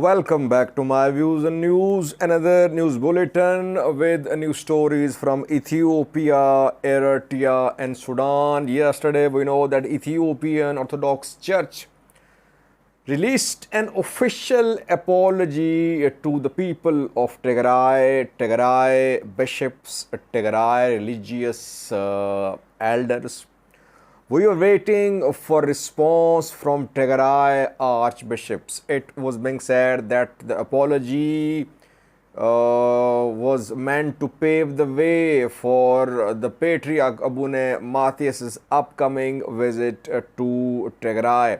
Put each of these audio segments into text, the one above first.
Welcome back to my views and news. Another news bulletin with new stories from Ethiopia, Eritrea, and Sudan. Yesterday, we know that Ethiopian Orthodox Church released an official apology to the people of Tigray, Tigray bishops, Tigray religious elders. We were waiting for response from Tigray archbishops. It was being said that the apology was meant to pave the way for the Patriarch Abune Matthias's upcoming visit to Tigray.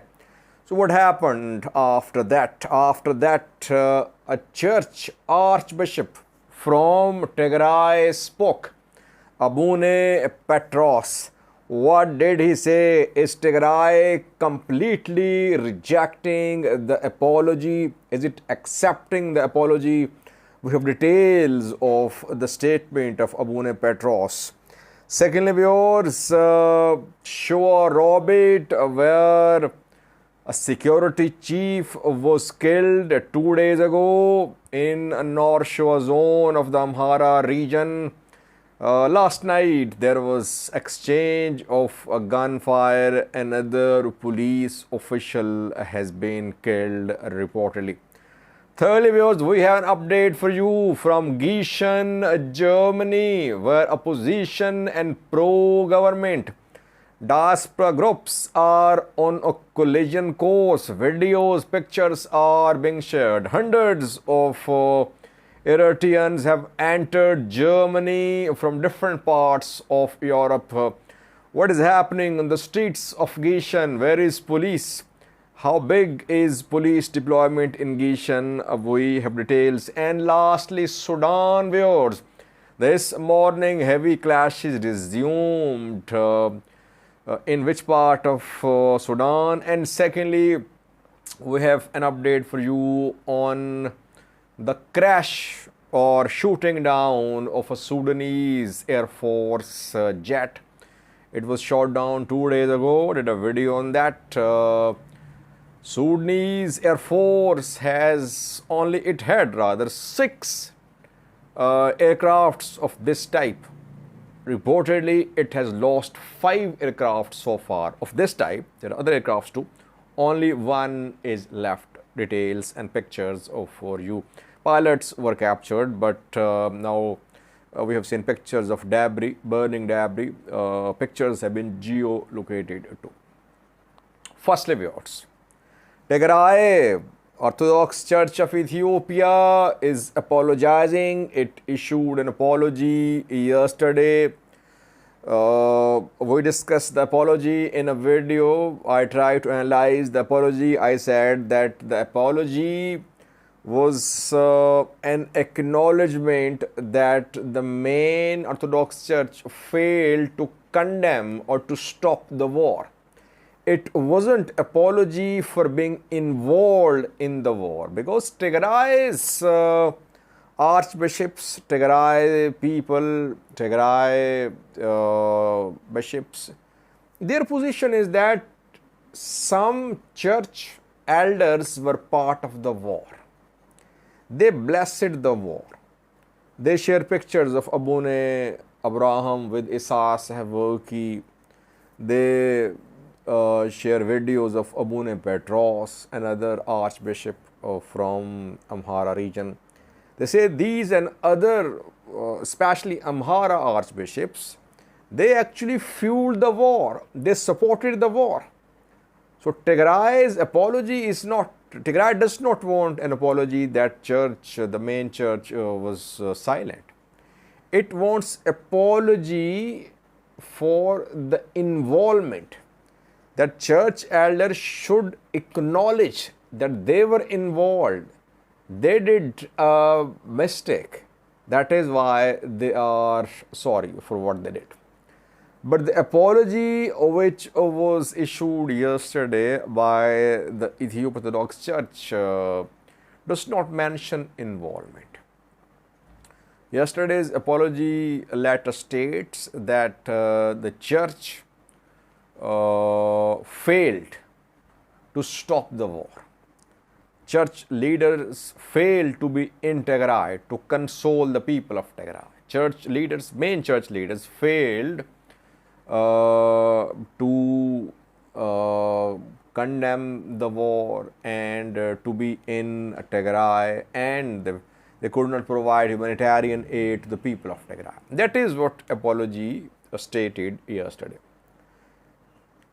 So what happened after that? After that, a church archbishop from Tigray spoke, Abune Petros. What did he say? Is Tigray completely rejecting the apology? Is it accepting the apology? We have details of the statement of Abune Petros. Secondly, viewers, Shoa Robert, where a security chief was killed 2 days ago in North Shore zone of the Amhara region. Last night there was exchange of a gunfire. Another police official has been killed reportedly. Thirdly, viewers, we have an update for you from Giessen, Germany, where opposition and pro-government diaspora groups are on a collision course. Videos, pictures are being shared. Hundreds of Eritreans have entered Germany from different parts of Europe. What is happening on the streets of Giessen? Where is police? How big is police deployment in Giessen? We have details. And lastly, Sudan, viewers. This morning, heavy clashes resumed. In which part of Sudan? And secondly, we have an update for you on the crash or shooting down of a Sudanese Air Force jet. It was shot down 2 days ago. Did a video on that. Sudanese Air Force has had 6 aircrafts of this type. Reportedly, it has lost 5 aircraft so far of this type. There are other aircrafts too. Only 1 is left. Details and pictures for you. Pilots were captured, but now we have seen pictures of debris, burning debris. Pictures have been geolocated too. Firstly, viewers, Tigray Orthodox Church of Ethiopia is apologizing. It issued an apology yesterday. We discussed the apology in a video. I tried to analyze the apology. I said that the apology was an acknowledgement that the main Orthodox Church failed to condemn or to stop the war. It wasn't apology for being involved in the war, because Tigray's archbishops, Tigray people, Tigray bishops, their position is that some church elders were part of the war. They blessed the war. They share pictures of Abune Abraham with Isa Sahavoki. They share videos of Abune Petros, another archbishop from Amhara region. They say these and other, especially Amhara archbishops, they actually fueled the war. They supported the war. So Tigray's apology is not, Tigray does not want an apology that church, the main church was silent. It wants apology for the involvement, that church elders should acknowledge that they were involved. They did a mistake. That is why they are sorry for what they did. But the apology which was issued yesterday by the Ethiopian Orthodox Church does not mention involvement. Yesterday's apology letter states that the church failed to stop the war. church leaders failed to be in Tigray to console the people of Tigray. Main church leaders failed to condemn the war and to be in Tigray, and they could not provide humanitarian aid to the people of Tigray. That is what apology stated yesterday.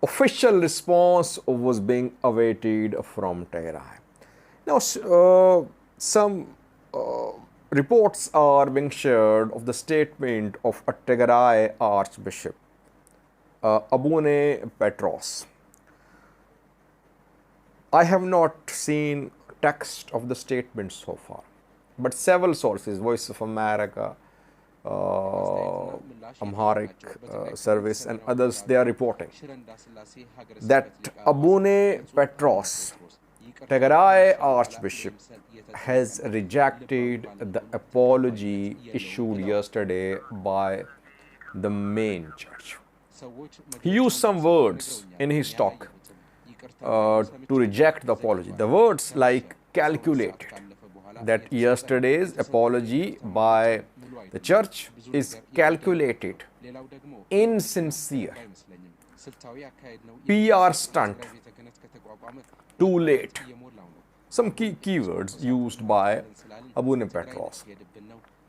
Official response was being awaited from Tigray. Now, some reports are being shared of the statement of a Tigray archbishop, Abune Petros. I have not seen text of the statement so far, but several sources, Voice of America, Amharic service and others, they are reporting that Abune Petros, Tigray archbishop, has rejected the apology issued yesterday by the main church. He used some words in his talk to reject the apology. The words like calculated, that yesterday's apology by the church is calculated, insincere, PR stunt, too late. Some keywords used by Abune Petros.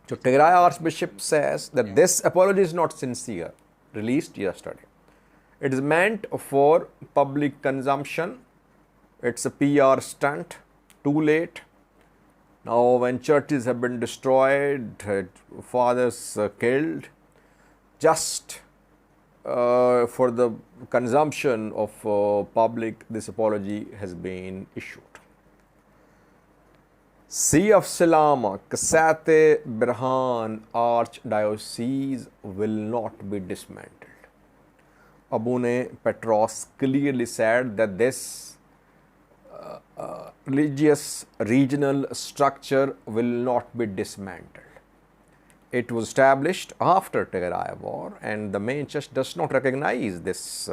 So Tigray Archbishop says that this apology is not sincere, released yesterday. It is meant for public consumption. It's a PR stunt, too late. Now, when churches have been destroyed, fathers killed, just for the consumption of public, this apology has been issued. See of Salama, Kasate Birhan Archdiocese will not be dismantled. Abune Petros clearly said that this religious regional structure will not be dismantled. It was established after Tigray war, and the main church does not recognize this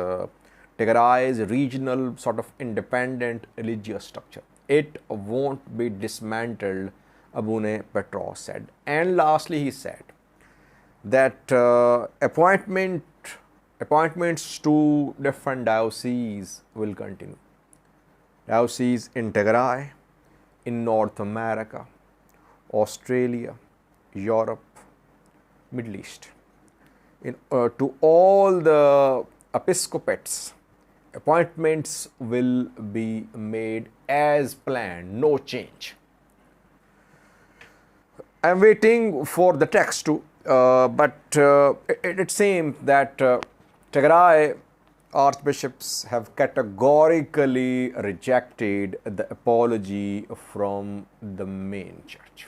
Tigray's regional sort of independent religious structure. It won't be dismantled, Abune Petros said. And lastly, he said that appointments to different dioceses will continue. Dioceses in Tigray, in North America, Australia, Europe, Middle East. To all the episcopates, appointments will be made as planned, no change. I am waiting for the text too, but it seems that Tigray archbishops have categorically rejected the apology from the main church.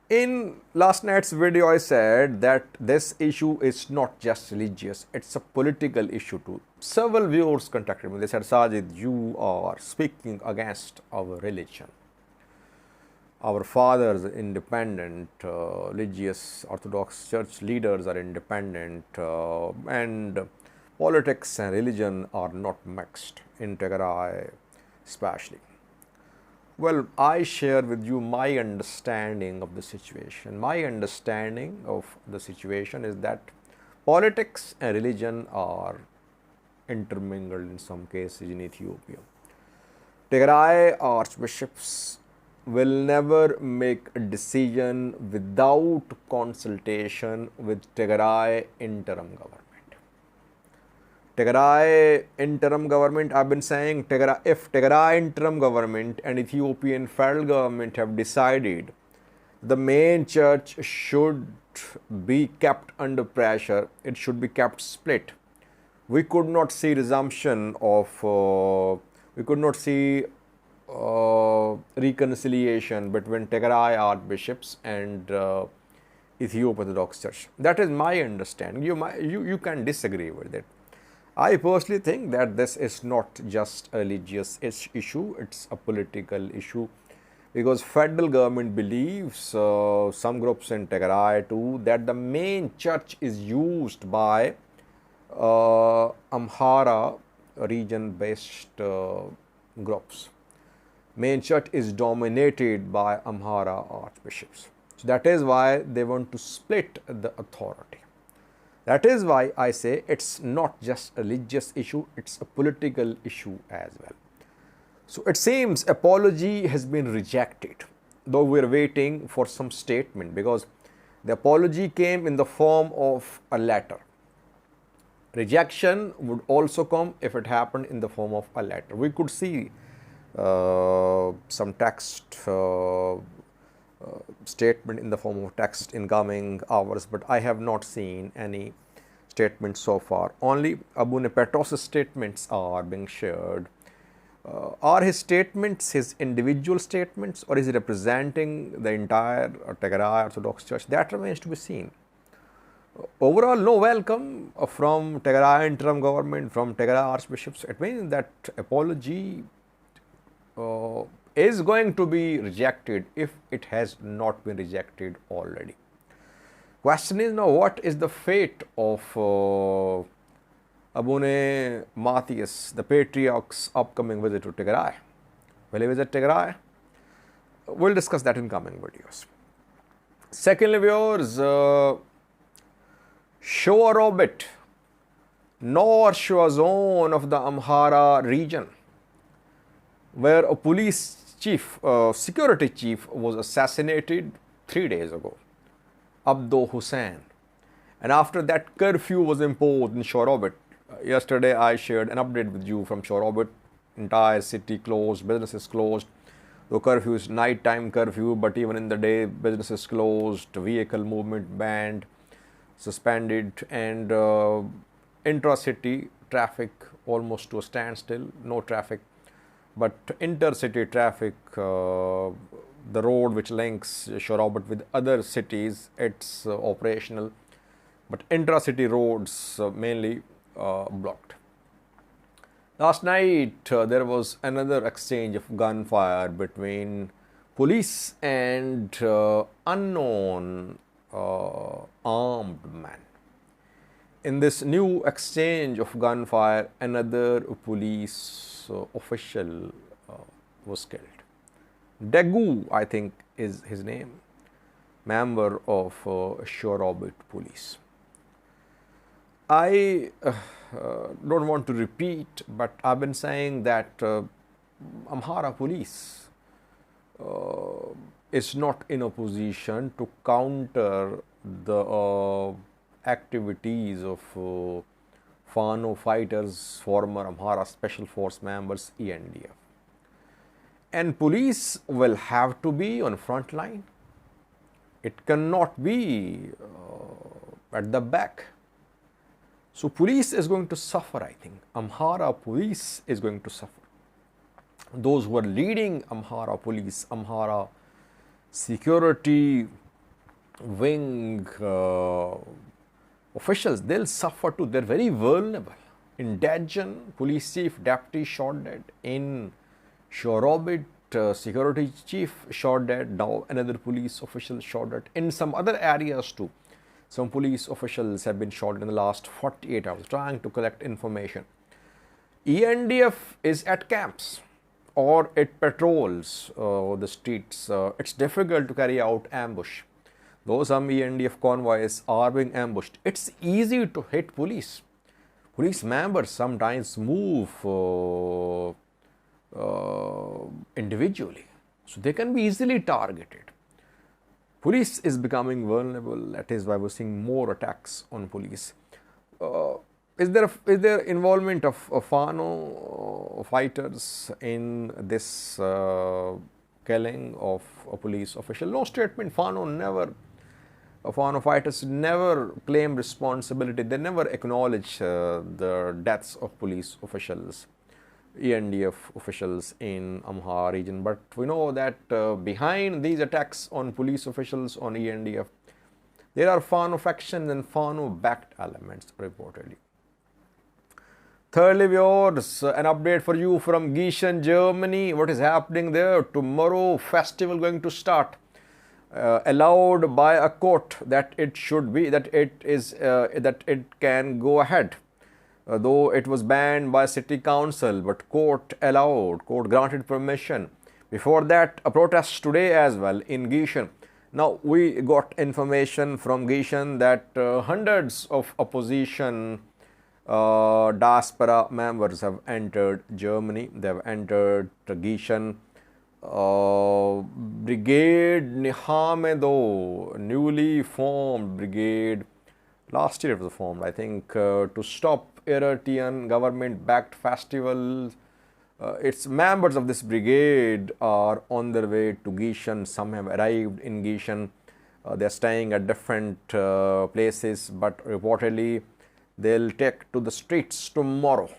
In last night's video, I said that this issue is not just religious, it's a political issue too. Several viewers contacted me. They said, Sajid, you are speaking against our religion. Our fathers are independent, religious Orthodox church leaders are independent, and politics and religion are not mixed in Tigray especially. Well, I share with you my understanding of the situation. My understanding of the situation is that politics and religion are intermingled in some cases in Ethiopia. Tigray archbishops will never make a decision without consultation with Tigray interim government. Tigray interim government, I've been saying, if Tigray interim government and Ethiopian federal government have decided the main church should be kept under pressure, it should be kept split. We could not see resumption of, we could not see reconciliation between Tigray archbishops and Ethiopian Orthodox Church. That is my understanding. You can disagree with it. I personally think that this is not just a religious issue, it's a political issue, because federal government believes, some groups in Tigray too, that the main church is used by Amhara region based groups. Main church is dominated by Amhara archbishops. So that is why they want to split the authority. That is why I say it's not just a religious issue, it's a political issue as well. So it seems apology has been rejected, though we're waiting for some statement, because the apology came in the form of a letter. Rejection would also come if it happened in the form of a letter. We could see some text statement in the form of text in coming hours, but I have not seen any statements so far. Only Abune Petros' statements are being shared. Are his statements his individual statements, or is he representing the entire Tigray Orthodox Church? That remains to be seen. Overall, no welcome from Tigray interim government, from Tigray archbishops. It means that apology is going to be rejected if it has not been rejected already. Question is now, what is the fate of Abune Matthias, the Patriarch's upcoming visit to Tigray? Will he visit Tigray? We'll discuss that in coming videos. Secondly, viewers, shore orbit, north shore zone of the Amhara region, where a police chief, security chief was assassinated 3 days ago, Abdo Hussein. And after that, curfew was imposed in shore orbit. Yesterday, I shared an update with you from shore orbit. Entire city closed, businesses closed. The curfew is nighttime curfew, but even in the day, businesses closed, vehicle movement banned, suspended, and intra-city traffic almost to a standstill, no traffic. But intercity traffic, the road which links shore orbit with other cities, it's operational. But intra-city roads mainly blocked. Last night, there was another exchange of gunfire between police and unknown armed men. In this new exchange of gunfire, another police official was killed. Degu, I think, is his name, member of shore orbit police. I don't want to repeat, but I've been saying that Amhara police is not in a position to counter the activities of Fano fighters, former Amhara Special Force members, ENDF. And police will have to be on front line. It cannot be at the back. So police is going to suffer, I think. Amhara police is going to suffer. Those who are leading Amhara police, Amhara security wing officials, they'll suffer too. They're very vulnerable. In Giessen, police chief, deputy shot dead. In shore orbit, security chief shot dead. Now another police official shot dead. In some other areas too, some police officials have been shot in the last 48 hours trying to collect information. ENDF is at camps or it patrols the streets. It's difficult to carry out ambush. Though some ENDF convoys are being ambushed, it's easy to hit police. Police members sometimes move individually, so they can be easily targeted. Police is becoming vulnerable. That is why we're seeing more attacks on police. Is there involvement of Fano fighters in this killing of a police official? No statement. Fano fighters never claim responsibility. They never acknowledge the deaths of police officials, ENDF officials in Amhara region. But we know that behind these attacks on police officials, on ENDF, there are Fano factions and Fano-backed elements reportedly. Thirdly, viewers, an update for you from Giessen, Germany. What is happening there? Tomorrow, festival going to start. Allowed by a court that it should be, that it can go ahead. though it was banned by city council, but court granted permission. Before that, a protest today as well in Giessen. Now, we got information from Giessen that hundreds of opposition diaspora members have entered Germany. They have entered Giessen. Brigade Nehamedu, newly formed brigade. Last year it was formed, I think, to stop Eritrean government-backed festivals. Its members of this brigade are on their way to Giessen. Some have arrived in Giessen. They are staying at different places, but reportedly they'll take to the streets tomorrow.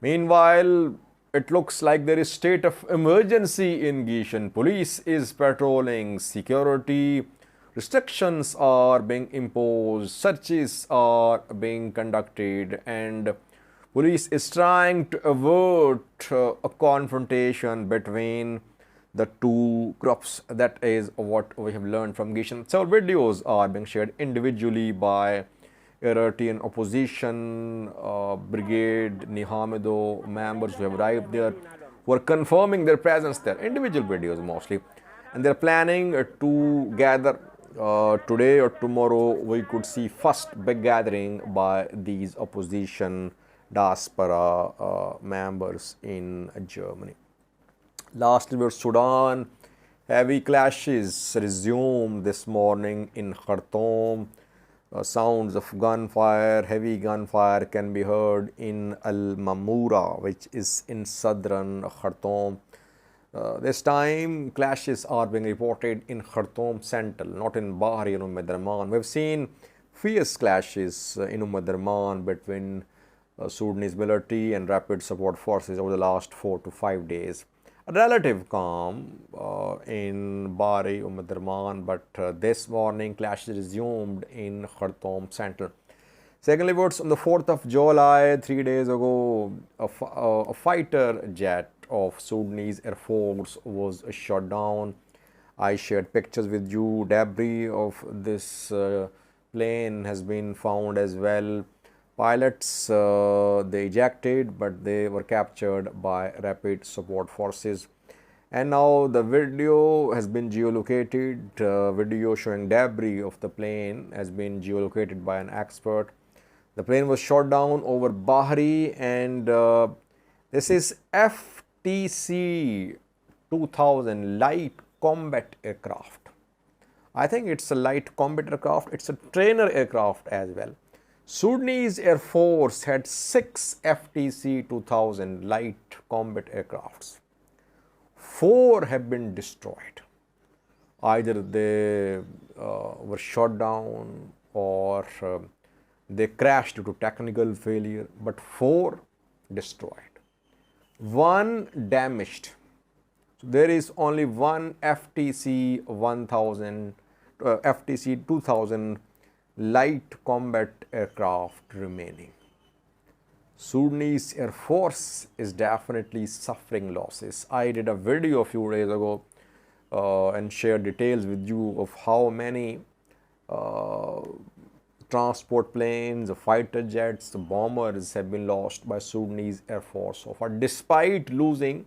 Meanwhile, it looks like there is state of emergency in Giessen. Police is patrolling, security restrictions are being imposed, searches are being conducted, and police is trying to avert a confrontation between the two groups. That is what we have learned from Giessen. Several videos are being shared individually by Eritrean opposition brigade Nehamedu members who have arrived there, who are confirming their presence there. Individual videos mostly, and they're planning to gather today or tomorrow. We could see first big gathering by these opposition diaspora members in Germany. Lastly, we're Sudan. Heavy clashes resumed this morning in Khartoum. Sounds of gunfire, heavy gunfire can be heard in Al-Mamura, which is in southern Khartoum. This time, clashes are being reported in Khartoum Central, not in Bahri and Darman. We've seen fierce clashes in Darman between Sudanese military and rapid support forces over the last 4 to 5 days. A relative calm in Bahri, Darman, but this morning clashes resumed in Khartoum Central. Secondly, on the 4th of July, 3 days ago, a fighter jet of Sudanese Air Force was shot down. I shared pictures with you. Debris of this plane has been found as well. Pilots, they ejected, but they were captured by rapid support forces. And now the video has been geolocated. Video showing debris of the plane has been geolocated by an expert. The plane was shot down over Bahri, and this is FTC 2000 light combat aircraft. I think it's a light combat aircraft. It's a trainer aircraft as well. Sudanese Air Force had 6 FTC 2000 light combat aircrafts. 4 have been destroyed. Either they were shot down or they crashed due to technical failure, but 4 destroyed. 1 damaged. So there is only 1 FTC 2000 light combat aircraft remaining. Sudanese Air Force is definitely suffering losses. I did a video a few days ago and shared details with you of how many transport planes, fighter jets, bombers have been lost by Sudanese Air Force so far. Despite losing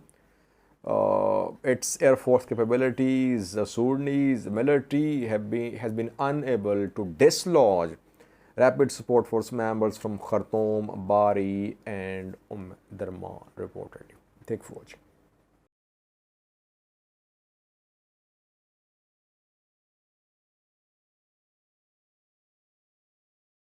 its Air Force capabilities, the Sudanese military has been unable to dislodge rapid support force members from Khartoum, Bahri and Darman reportedly. Thank you for watching.